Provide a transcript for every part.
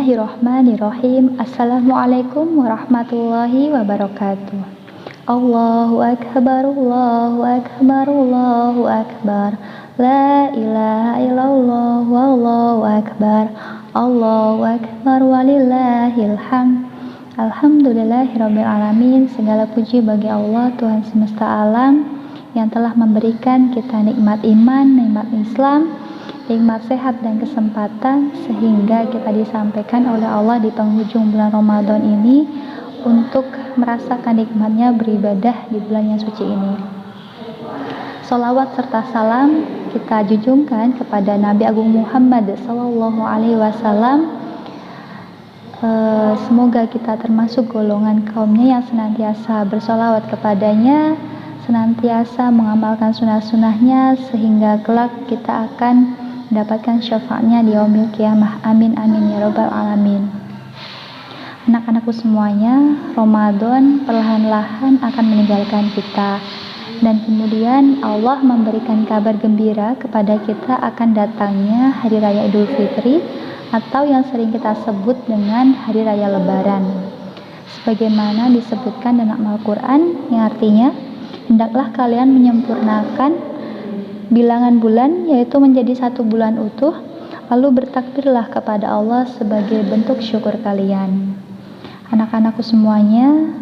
Bismillahirrahmanirrahim. Assalamualaikum warahmatullahi wabarakatuh. Allahu akbar, Allahu akbar, Allahu akbar. La ilaha illallah, wallahu akbar. Allahu akbar walillahil hamd. Alhamdulillahirabbil alamin. Segala puji bagi Allah, Tuhan semesta alam, yang telah memberikan kita nikmat iman, nikmat Islam, nikmat sehat dan kesempatan, sehingga kita disampaikan oleh Allah di penghujung bulan Ramadan ini untuk merasakan nikmatnya beribadah di bulan yang suci ini. Sholawat serta salam kita junjungkan kepada Nabi Agung Muhammad Sallallahu Alaihi Wasallam. Semoga kita termasuk golongan kaumnya yang senantiasa bersolawat kepadanya, senantiasa mengamalkan sunnah-sunnahnya, sehingga kelak kita akan mendapatkan syafaatnya di yaumil qiyamah. Amin amin ya rabbal alamin. Anak-anakku semuanya, Ramadan perlahan-lahan akan meninggalkan kita, dan kemudian Allah memberikan kabar gembira kepada kita akan datangnya Hari Raya Idul Fitri, atau yang sering kita sebut dengan Hari Raya Lebaran, sebagaimana disebutkan dalam Al-Quran, yang artinya hendaklah kalian menyempurnakan bilangan bulan, yaitu menjadi satu bulan utuh, lalu bertakbirlah kepada Allah sebagai bentuk syukur kalian. Anak-anakku semuanya,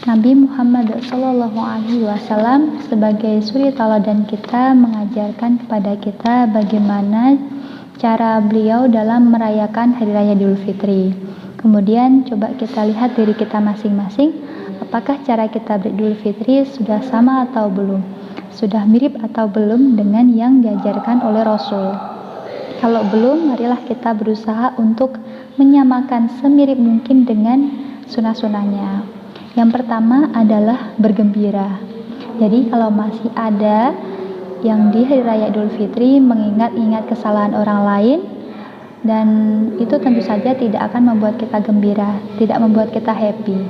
Nabi Muhammad Sallallahu Alaihi Wasallam sebagai suri tauladan kita mengajarkan kepada kita bagaimana cara beliau dalam merayakan Hari Raya Idul Fitri. Kemudian coba kita lihat diri kita masing-masing, apakah cara kita beridul fitri sudah sama atau belum? Sudah mirip atau belum dengan yang diajarkan oleh Rasul? Kalau belum, marilah kita berusaha untuk menyamakan semirip mungkin dengan sunnah-sunnahnya. Yang pertama adalah bergembira. Jadi kalau masih ada yang di Hari Raya Idul Fitri mengingat-ingat kesalahan orang lain, dan itu tentu saja tidak akan membuat kita gembira, tidak membuat kita happy.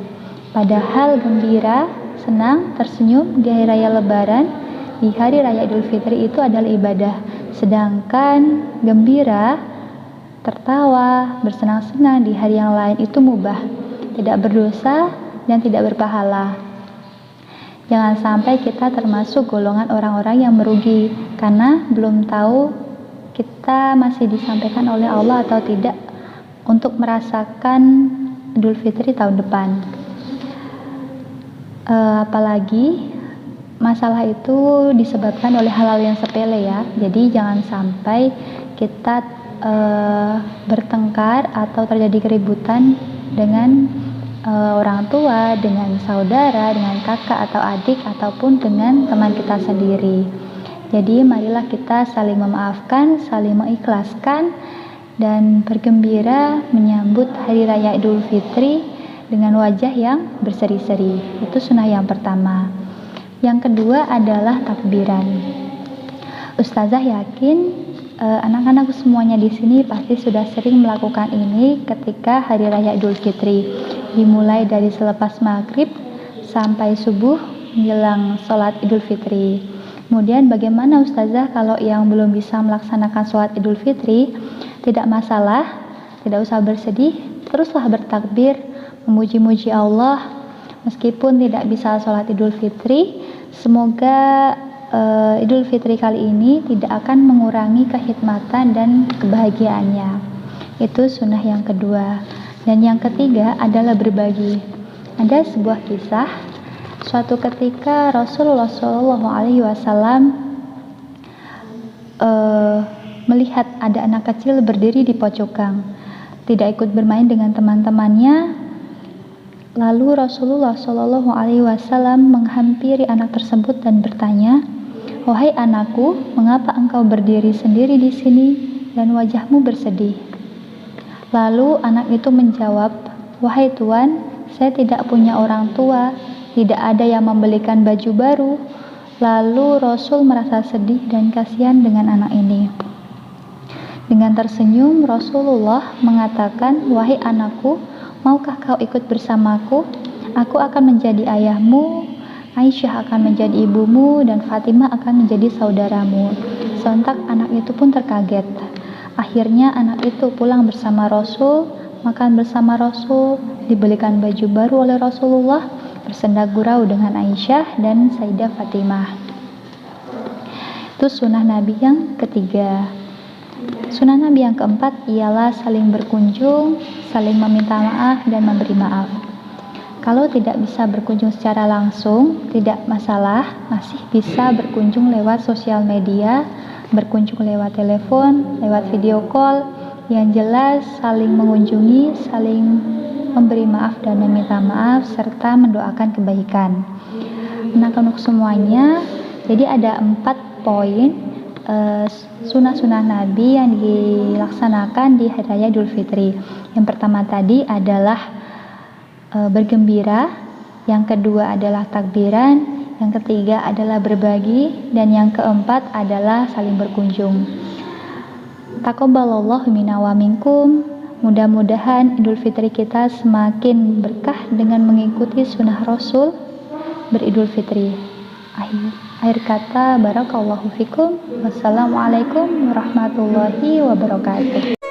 Padahal gembira, senang, tersenyum di Hari Raya Lebaran, di Hari Raya Idul Fitri itu adalah ibadah. Sedangkan gembira, tertawa, bersenang-senang di hari yang lain itu mubah, tidak berdosa dan tidak berpahala. Jangan sampai kita termasuk golongan orang-orang yang merugi karena belum tahu kita masih disampaikan oleh Allah atau tidak untuk merasakan Idul Fitri tahun depan. Apalagi masalah itu disebabkan oleh hal-hal yang sepele ya. Jadi jangan sampai kita bertengkar atau terjadi keributan dengan orang tua, dengan saudara, dengan kakak atau adik, ataupun dengan teman kita sendiri. Jadi marilah kita saling memaafkan, saling mengikhlaskan, dan bergembira menyambut Hari Raya Idul Fitri dengan wajah yang berseri-seri. Itu sunnah yang pertama. Yang kedua adalah takbiran. Ustazah yakin anak-anak semuanya di sini pasti sudah sering melakukan ini ketika Hari Raya Idul Fitri, dimulai dari selepas maghrib sampai subuh menjelang sholat Idul Fitri. Kemudian bagaimana Ustazah kalau yang belum bisa melaksanakan sholat Idul Fitri? Tidak masalah, tidak usah bersedih, teruslah bertakbir, memuji-muji Allah meskipun tidak bisa sholat Idul Fitri. Semoga Idul Fitri kali ini tidak akan mengurangi kehikmatan dan kebahagiaannya. Itu sunnah yang kedua. Dan yang ketiga adalah berbagi. Ada sebuah kisah, suatu ketika Rasulullah Shallallahu Alaihi Wasallam melihat ada anak kecil berdiri di pojok gang, tidak ikut bermain dengan teman-temannya. Lalu Rasulullah Shallallahu Alaihi Wasallam menghampiri anak tersebut dan bertanya, "Wahai anakku, mengapa engkau berdiri sendiri di sini dan wajahmu bersedih?" Lalu anak itu menjawab, "Wahai Tuan, saya tidak punya orang tua, tidak ada yang membelikan baju baru." Lalu Rasul merasa sedih dan kasihan dengan anak ini. Dengan tersenyum, Rasulullah mengatakan, "Wahai anakku, maukah kau ikut bersamaku? Aku akan menjadi ayahmu, Aisyah akan menjadi ibumu, dan Fatimah akan menjadi saudaramu." Sontak anak itu pun terkaget. Akhirnya anak itu pulang bersama Rasul makan bersama Rasul, dibelikan baju baru oleh Rasulullah, bersenda gurau dengan Aisyah dan Sayyidah Fatimah. Itu sunnah Nabi yang ketiga. Sunnah Nabi yang keempat ialah saling berkunjung, saling meminta maaf dan memberi maaf. Kalau tidak bisa berkunjung secara langsung, tidak masalah, masih bisa berkunjung lewat sosial media, berkunjung lewat telepon, lewat video call. Yang jelas saling mengunjungi, saling memberi maaf dan meminta maaf, serta mendoakan kebaikan. Nah, untuk semuanya, jadi ada 4 poin sunnah-sunnah Nabi yang dilaksanakan di Hari Raya Idul Fitri. Yang pertama tadi adalah bergembira, yang kedua adalah takbiran, yang ketiga adalah berbagi, dan yang keempat adalah saling berkunjung. Taqabbalallahu minna wa minkum. Mudah-mudahan Idul Fitri kita semakin berkah dengan mengikuti sunnah Rasul beridul fitri. Akhir kata, barakallahu fikum. Wassalamualaikum warahmatullahi wabarakatuh.